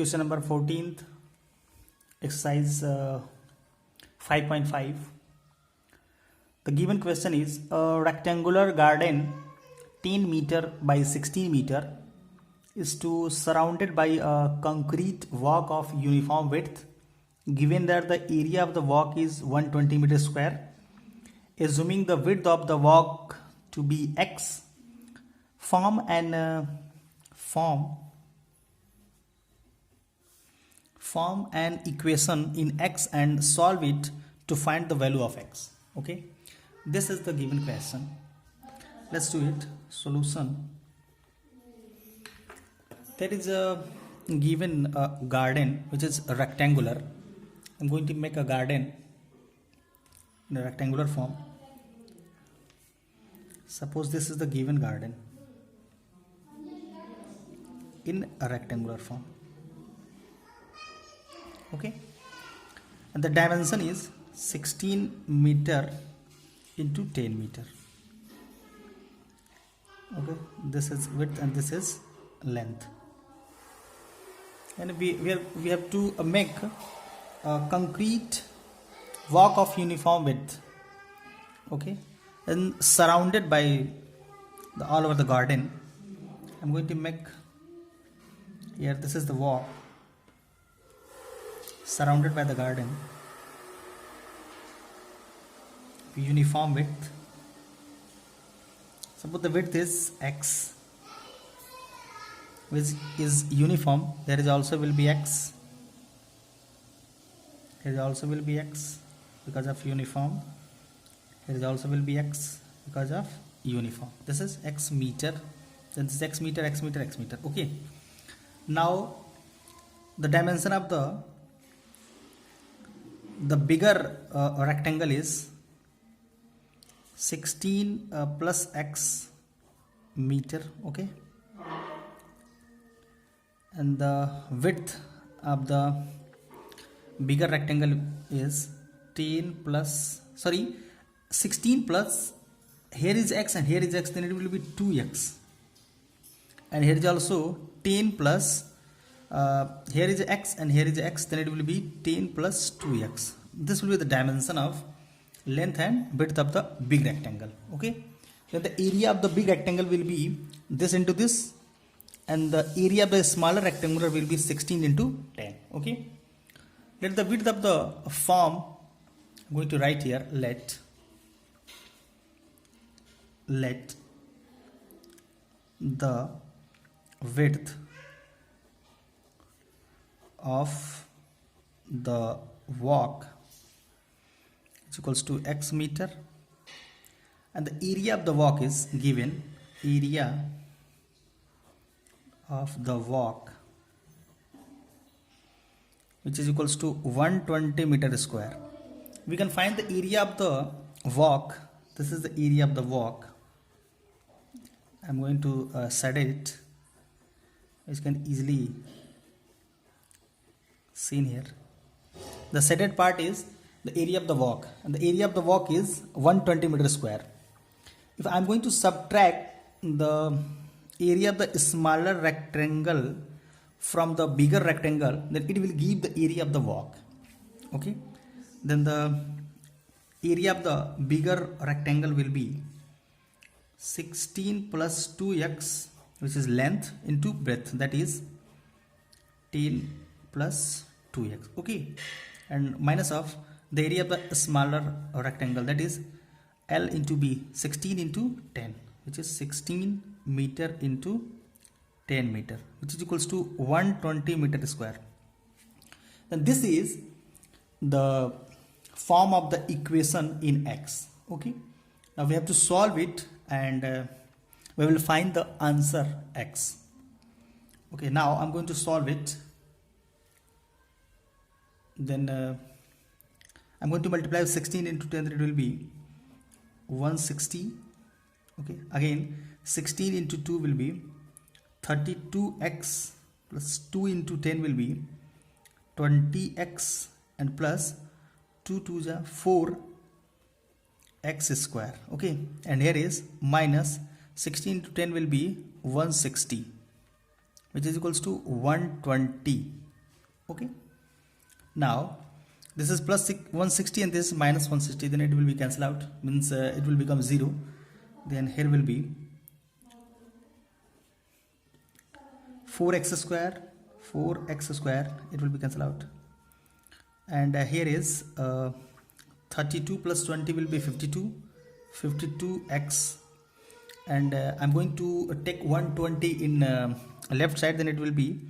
Question number 14th, exercise 5.5. The given question is a rectangular garden 10 meter by 16 meter is to surrounded by a concrete walk of uniform width. Given that the area of the walk is 120 meter square, assuming the width of the walk to be x, form an equation in x and solve it to find the value of x. Okay, this is the given question. Let's do it. Solution. There is a given garden which is rectangular. I'm going to make a garden in a rectangular form. Suppose this is the given garden in a rectangular form. Okay, and the dimension is 16 meter into 10 meter. Okay, this is width and this is length, and we have to make a concrete walk of uniform width. Okay, and surrounded by all over the garden. I'm going to make here, this is the walk surrounded by the garden, uniform width. Suppose the width is x, which is uniform. There is also will be x. Here also will be x because of uniform. Here also will be x because of uniform. This is x meter. Then this is x meter, x meter, x meter. Okay. Now the dimension of the bigger rectangle is 16 plus x meter. Okay, and the width of the bigger rectangle is 16 plus, here is x and here is x, then it will be 2x, and here is also 10 plus here is x and here is x, then it will be 10 plus 2x. This will be the dimension of length and width of the big rectangle. Okay, then the area of the big rectangle will be this into this, and the area of the smaller rectangular will be 16 into 10. Okay, let the width of the form, I'm going to write here, let the width of the walk is equals to x meter, and the area of the walk is given, area of the walk, which is equals to 120 meter square. We can find the area of the walk. This is the area of the walk. I'm going to set it, which can easily seen here. The shaded part is the area of the walk, and the area of the walk is 120 meter square. If I am going to subtract the area of the smaller rectangle from the bigger rectangle, then it will give the area of the walk. Okay, then the area of the bigger rectangle will be 16 plus 2x, which is length, into breadth, that is 10 plus 2x. Okay, and minus of the area of the smaller rectangle, that is L into B, 16 into 10, which is 16 meter into 10 meter, which is equals to 120 meter square. And this is the form of the equation in x. Okay, now we have to solve it, and we will find the answer x. Okay, now I'm going to solve it. Then I'm going to multiply 16 into 10, it will be 160. Okay, again 16 into 2 will be 32x, plus 2 into 10 will be 20x, and plus 2 to the 4 x square. Okay, and here is minus 16 to 10 will be 160, which is equals to 120. Okay, now this is plus 160 and this is minus 160, then it will be cancelled out, means it will become 0. Then here will be 4x square, it will be cancelled out. And here is 32 plus 20 will be 52x, and I'm going to take 120 in left side, then it will be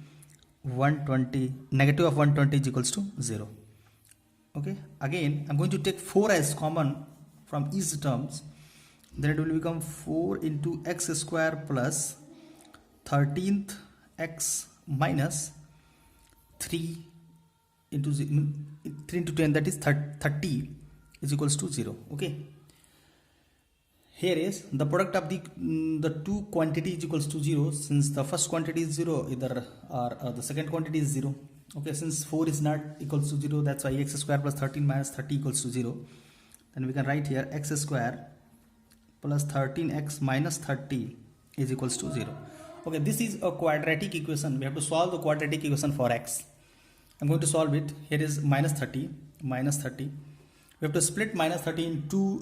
120, negative of 120 is equals to 0. Okay, again I'm going to take 4 as common from each terms, then it will become 4 into x square plus 13th x minus 3 into 3 into 10, that is 30 is equals to 0. Okay, here is the product of the two quantity is equals to 0, since the first quantity is 0 either, or the second quantity is 0. Okay, since 4 is not equals to 0, that's why x square plus 13 minus 30 equals to 0. Then we can write here x square plus 13x minus 30 is equals to 0. Okay, this is a quadratic equation. We have to solve the quadratic equation for x. I'm going to solve it. Here is minus 30. We have to split minus 30 in two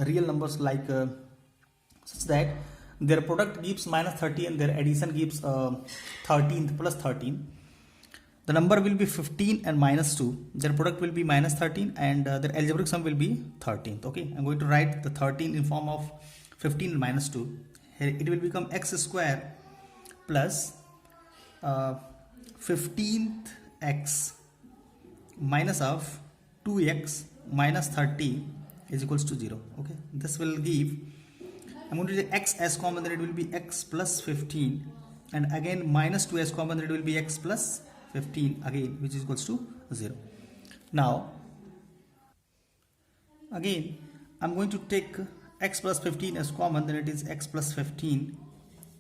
real numbers, like such that their product gives minus 30 and their addition gives 13th plus 13. The number will be 15 and minus 2. Their product will be minus 13 and their algebraic sum will be 13th. Okay, I'm going to write the 13 in form of 15 and minus 2. Here it will become x square plus 15th x minus of 2x minus 30 is equals to 0. Okay, this will give, I'm going to take x as common, then it will be x plus 15, and again minus 2 as common, then it will be x plus 15 again, which is equals to 0. Now again I'm going to take x plus 15 as common, then it is x plus 15,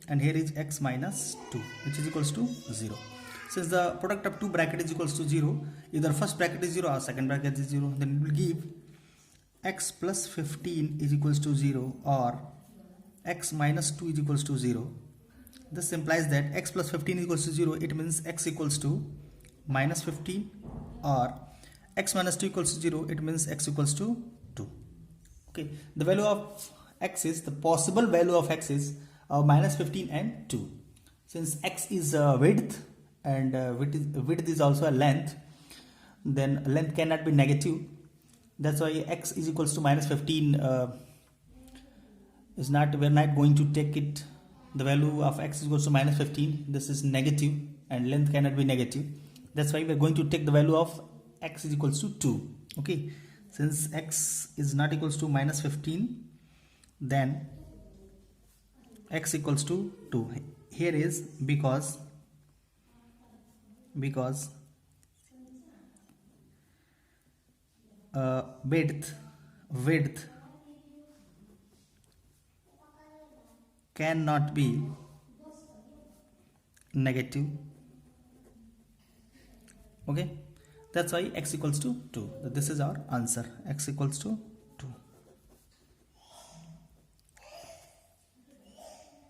and here is x minus 2, which is equals to 0. Since the product of two bracket is equals to 0, either first bracket is 0 or second bracket is 0, then it will give x plus 15 is equals to 0 or x minus 2 is equals to 0. This implies that x plus 15 is equals to 0, it means x equals to minus 15, or x minus 2 equals to 0, it means x equals to 2. Okay, the value of x is, the possible value of x is minus 15 and 2. Since x is width and width is also a length, then length cannot be negative. That's why x is equals to minus 15 is not, we're not going to take it, the value of x is equals to minus 15. This is negative and length cannot be negative. That's why we're going to take the value of x is equals to 2. Okay, since x is not equals to minus 15, then x equals to 2. Here is because width cannot be negative. Okay, that's why x equals to 2. This is our answer, x equals to